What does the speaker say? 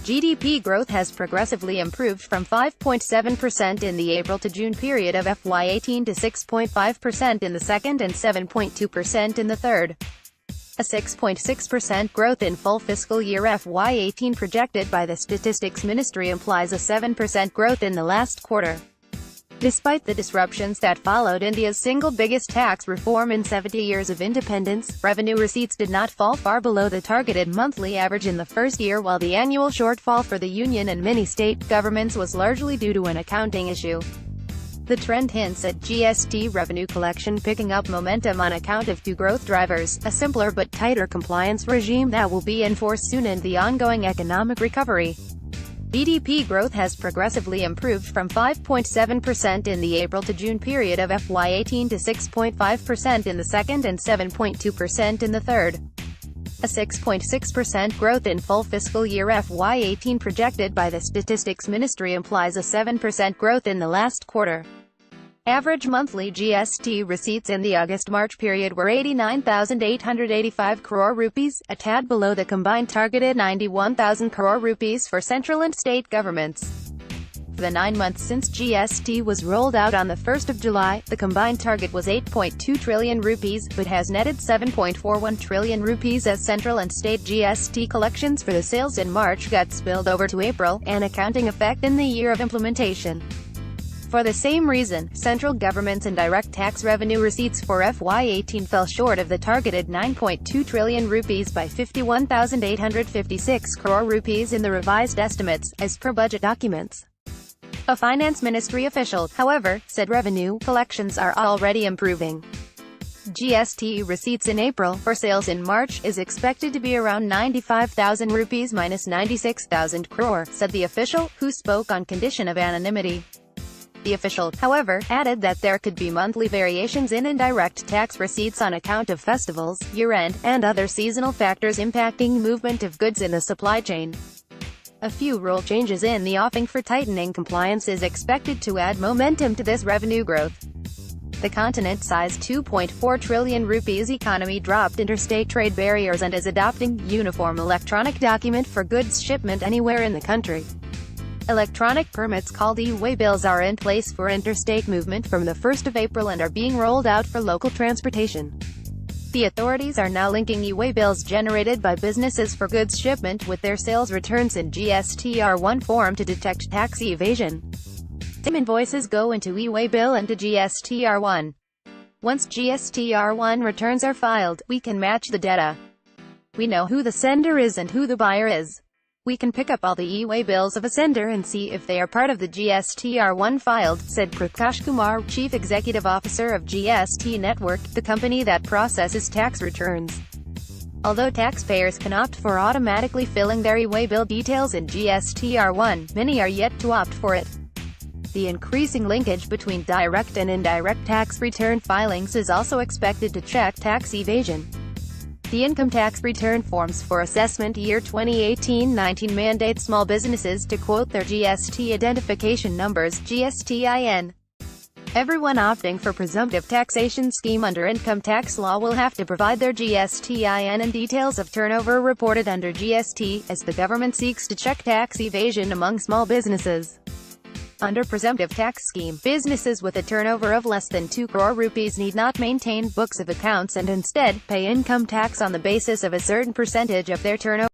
GDP growth has progressively improved from 5.7% in the April to June period of FY18 to 6.5% in the second and 7.2% in the third. A 6.6% growth in full fiscal year FY18 projected by the Statistics Ministry implies a 7% growth in the last quarter. Despite the disruptions that followed India's single biggest tax reform in 70 years of independence, revenue receipts did not fall far below the targeted monthly average in the first year, while the annual shortfall for the union and many state governments was largely due to an accounting issue. The trend hints at GST revenue collection picking up momentum on account of two growth drivers: a simpler but tighter compliance regime that will be enforced soon and the ongoing economic recovery. GDP growth has progressively improved from 5.7% in the April to June period of FY18 to 6.5% in the second and 7.2% in the third. A 6.6% growth in full fiscal year FY18 projected by the Statistics Ministry implies a 7% growth in the last quarter. Average monthly GST receipts in the August-March period were 89,885 crore rupees, a tad below the combined targeted 91,000 crore rupees for central and state governments. For the 9 months since GST was rolled out on the 1st of July, the combined target was 8.2 trillion rupees, but has netted 7.41 trillion rupees as central and state GST collections for the sales in March got spilled over to April, an accounting effect in the year of implementation. For the same reason, central government's indirect tax revenue receipts for FY18 fell short of the targeted 9.2 trillion rupees by 51,856 crore rupees in the revised estimates, as per budget documents. A finance ministry official, however, said revenue collections are already improving. GST receipts in April, for sales in March, is expected to be around 95,000 rupees minus 96,000 crore, said the official, who spoke on condition of anonymity. The official, however, added that there could be monthly variations in indirect tax receipts on account of festivals, year-end, and other seasonal factors impacting movement of goods in the supply chain. A few rule changes in the offing for tightening compliance is expected to add momentum to this revenue growth. The continent-sized 2.4 trillion rupees economy dropped interstate trade barriers and is adopting uniform electronic document for goods shipment anywhere in the country. Electronic permits called e-waybills are in place for interstate movement from the 1st of April and are being rolled out for local transportation. The authorities are now linking e-waybills generated by businesses for goods shipment with their sales returns in GST-R1 form to detect tax evasion. Some invoices go into e-waybill and to GST-R1. Once GST-R1 returns are filed, we can match the data. We know who the sender is and who the buyer is. We can pick up all the e-waybills of a sender and see if they are part of the GST-R1 filed, said Prakash Kumar, Chief Executive Officer of GST Network, the company that processes tax returns. Although taxpayers can opt for automatically filling their e-waybill details in GST-R1, many are yet to opt for it. The increasing linkage between direct and indirect tax return filings is also expected to check tax evasion. The income tax return forms for assessment year 2018-19 mandate small businesses to quote their GST identification numbers, GSTIN. Everyone opting for presumptive taxation scheme under income tax law will have to provide their GSTIN and details of turnover reported under GST, as the government seeks to check tax evasion among small businesses. Under presumptive tax scheme, businesses with a turnover of less than 2 crore rupees need not maintain books of accounts and instead pay income tax on the basis of a certain percentage of their turnover.